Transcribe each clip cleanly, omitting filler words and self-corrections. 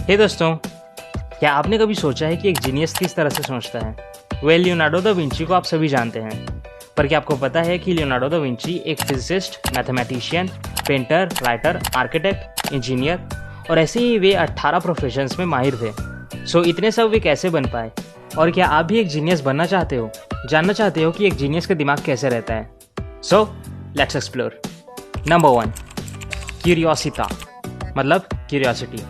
हे दोस्तों, क्या आपने कभी सोचा है कि एक जीनियस किस तरह से सोचता है? लियोनार्डो दा विंची को आप सभी जानते हैं, पर क्या आपको पता है कि लियोनार्डो दा विंची एक physicist, mathematician, painter, writer, architect, engineer और ऐसे ही वे 18 प्रोफेशंस में माहिर थे। सो इतने सब वे कैसे बन पाए? और क्या आप भी एक जीनियस बनना चाहते हो? जानना चाहते हो कि एक जीनियस का दिमाग कैसे रहता है? So let's explore. नंबर 1, क्यूरियोसिटा मतलब क्यूरियोसिटी।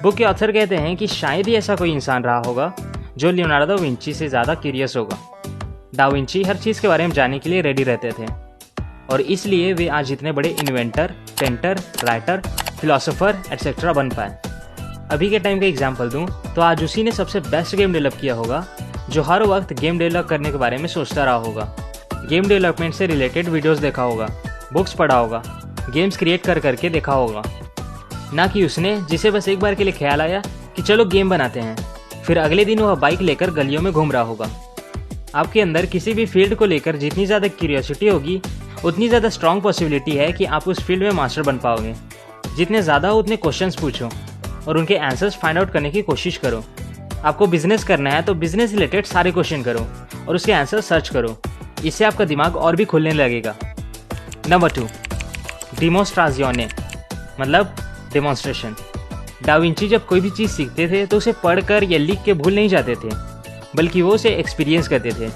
बुक के ऑथर कहते हैं कि शायद ही ऐसा कोई इंसान रहा होगा जो लियोनार्डो दा विंची से ज़्यादा क्यूरियस होगा। दा विंची हर चीज़ के बारे में जानने के लिए रेडी रहते थे और इसलिए वे आज इतने बड़े inventor, painter, writer, philosopher etcetera बन पाए। अभी के टाइम का एग्जांपल दूं तो आज उसी ने सबसे बेस्ट गेम डेवलप किया होगा जो हर वक्त गेम डेवलप करने के बारे में सोचता रहा होगा। गेम डेवलपमेंट से रिलेटेड वीडियोस देखा होगा, बुक्स पढ़ा होगा, गेम्स क्रिएट कर करके देखा होगा, ना कि उसने जिसे बस एक बार के लिए ख्याल आया कि चलो गेम बनाते हैं, फिर अगले दिन वह बाइक लेकर गलियों में घूम रहा होगा। आपके अंदर किसी भी फील्ड को लेकर जितनी ज़्यादा क्यूरियोसिटी होगी उतनी ज़्यादा स्ट्रॉन्ग पॉसिबिलिटी है कि आप उस फील्ड में मास्टर बन पाओगे। जितने ज़्यादा हो उतने क्वेश्चंस पूछो और उनके आंसर्स फाइंड आउट करने की कोशिश करो। आपको बिजनेस करना है तो बिजनेस रिलेटेड सारे क्वेश्चन करो और उसके आंसर सर्च करो। इससे आपका दिमाग और भी खुलने लगेगा। नंबर 2, डिमोस्ट्राजियोने मतलब डेमोन्स्ट्रेशन। दा विंची जब कोई भी चीज़ सीखते थे तो उसे पढ़कर या लिख के भूल नहीं जाते थे, बल्कि वो उसे एक्सपीरियंस करते थे,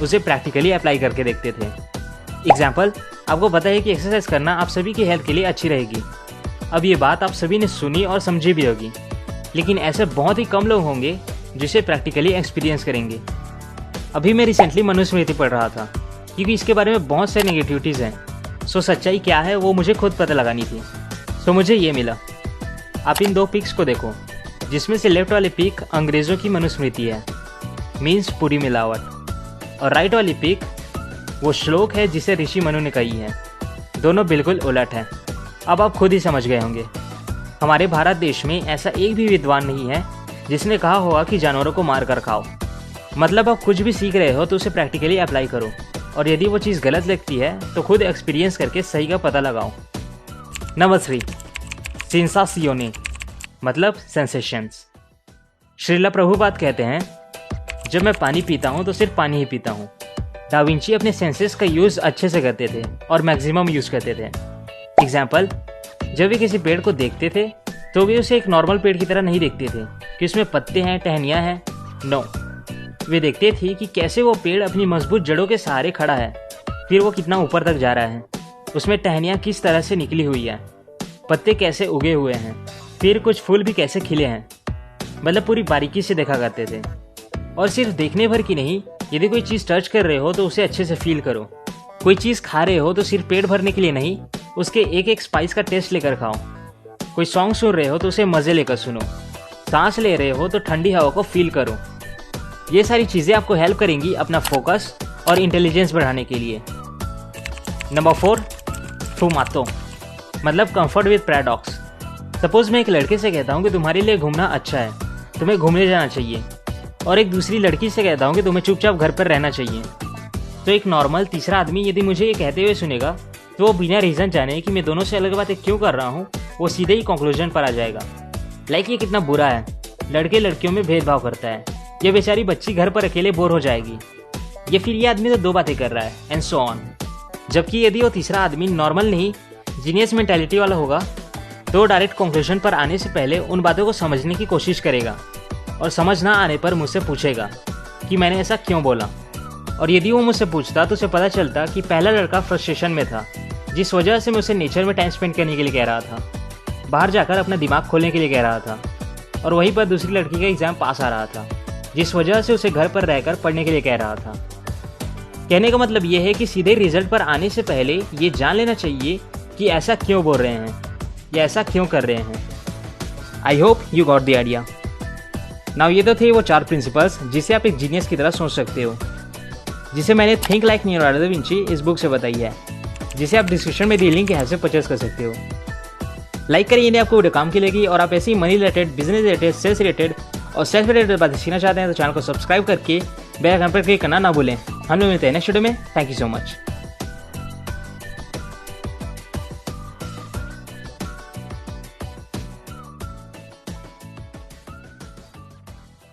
उसे प्रैक्टिकली अप्लाई करके देखते थे। एग्जाम्पल, आपको पता है कि एक्सरसाइज करना आप सभी की हेल्थ के लिए अच्छी रहेगी। अब ये बात आप सभी ने सुनी और समझी भी होगी, लेकिन ऐसे बहुत ही कम लोग होंगे जिसे प्रैक्टिकली एक्सपीरियंस करेंगे। अभी मैं रिसेंटली मनुस्मृति पढ़ रहा था क्योंकि इसके बारे में बहुत से नेगेटिविटीज़ हैं। सो सच्चाई क्या है वो मुझे खुद पता लगानी थी। तो मुझे ये मिला। आप इन 2 पिक्स को देखो, जिसमें से लेफ्ट वाली पिक अंग्रेज़ों की मनुस्मृति है, मीन्स पूरी मिलावट, और राइट वाली पिक वो श्लोक है जिसे ऋषि मनु ने कही है। दोनों बिल्कुल उलट हैं। अब आप खुद ही समझ गए होंगे। हमारे भारत देश में ऐसा एक भी विद्वान नहीं है जिसने कहा होगा कि जानवरों को मार कर खाओ। मतलब आप कुछ भी सीख रहे हो तो उसे प्रैक्टिकली अप्लाई करो, और यदि वो चीज़ गलत लगती है तो खुद एक्सपीरियंस करके सही का पता लगाओ। नंबर 3, सेंसासियोने मतलब सेंसेशंस। श्रीला प्रभुपाद कहते हैं, जब मैं पानी पीता हूँ तो सिर्फ पानी ही पीता हूँ। दा विंची अपने सेंसेस का यूज़ अच्छे से करते थे और मैक्सिमम यूज़ करते थे। एग्जाम्पल, जब वे किसी पेड़ को देखते थे तो वे उसे एक नॉर्मल पेड़ की तरह नहीं देखते थे कि उसमें पत्ते हैं, टहनियाँ हैं। नो, वे देखते थे कि कैसे वो पेड़ अपनी मजबूत जड़ों के सहारे खड़ा है, फिर वो कितना ऊपर तक जा रहा है, उसमें टहनियाँ किस तरह से निकली हुई है, पत्ते कैसे उगे हुए हैं, फिर कुछ फूल भी कैसे खिले हैं। मतलब पूरी बारीकी से देखा करते थे। और सिर्फ देखने भर की नहीं, यदि कोई चीज़ टच कर रहे हो तो उसे अच्छे से फील करो। कोई चीज़ खा रहे हो तो सिर्फ पेट भरने के लिए नहीं, उसके एक एक स्पाइस का टेस्ट लेकर खाओ। कोई सॉन्ग सुन रहे हो तो उसे मज़े लेकर सुनो। सांस ले रहे हो तो ठंडी हवा को फील करो। ये सारी चीज़ें आपको हेल्प करेंगी अपना फोकस और इंटेलिजेंस बढ़ाने के लिए। नंबर 4, फुमातो मतलब कंफर्ट विद पैराडॉक्स। सपोज मैं एक लड़के से कहता हूँ कि तुम्हारे लिए घूमना अच्छा है, तुम्हें घूमने जाना चाहिए, और एक दूसरी लड़की से कहता हूँ कि तुम्हें चुपचाप घर पर रहना चाहिए। तो एक नॉर्मल तीसरा आदमी यदि मुझे ये कहते हुए सुनेगा तो वो बिना रीज़न जाने कि मैं दोनों से अलग बातें क्यों कर रहा हूँ, वो सीधे ही कंक्लूजन पर आ जाएगा। लाइक ये कितना बुरा है, लड़के लड़कियों में भेदभाव करता है, ये बेचारी बच्ची घर पर अकेले बोर हो जाएगी, ये फिर ये आदमी तो 2 बातें कर रहा है, एंड सो ऑन। जबकि यदि वो तीसरा आदमी नॉर्मल नहीं जीनियस मेंटालिटी वाला होगा तो डायरेक्ट कंक्लूजन पर आने से पहले उन बातों को समझने की कोशिश करेगा, और समझ ना आने पर मुझसे पूछेगा कि मैंने ऐसा क्यों बोला। और यदि वो मुझसे पूछता तो उसे पता चलता कि पहला लड़का फ्रस्ट्रेशन में था, जिस वजह से मैं उसे नेचर में टाइम स्पेंड करने के लिए कह रहा था, बाहर जाकर अपना दिमाग खोलने के लिए कह रहा था, और वहीं पर दूसरी लड़की का एग्ज़ाम पास आ रहा था, जिस वजह से उसे घर पर रहकर पढ़ने के लिए कह रहा था। कहने का मतलब ये है कि सीधे रिजल्ट पर आने से पहले ये जान लेना चाहिए कि ऐसा क्यों बोल रहे हैं या ऐसा क्यों कर रहे हैं। I hope you got the idea. Now ये तो थे वो 4 प्रिंसिपल्स जिसे आप एक जीनियस की तरह सोच सकते हो, जिसे मैंने think like Leonardo da Vinci इस बुक से बताई है, जिसे आप डिस्क्रिप्शन में दी लिंक के हेल्प से परचेस कर सकते हो। लाइक करिए यदि आपको वीडियो काम की लगी और आप ऐसे ही money related, business related, sales related और सेल्फ रिलेटेड बातें सीखना चाहते हैं तो चैनल को सब्सक्राइब करके बेल आइकन पर क्लिक करना ना भूलें। हम लोग मिलते हैं नेक्स्ट वीडियो में। Thank you so much.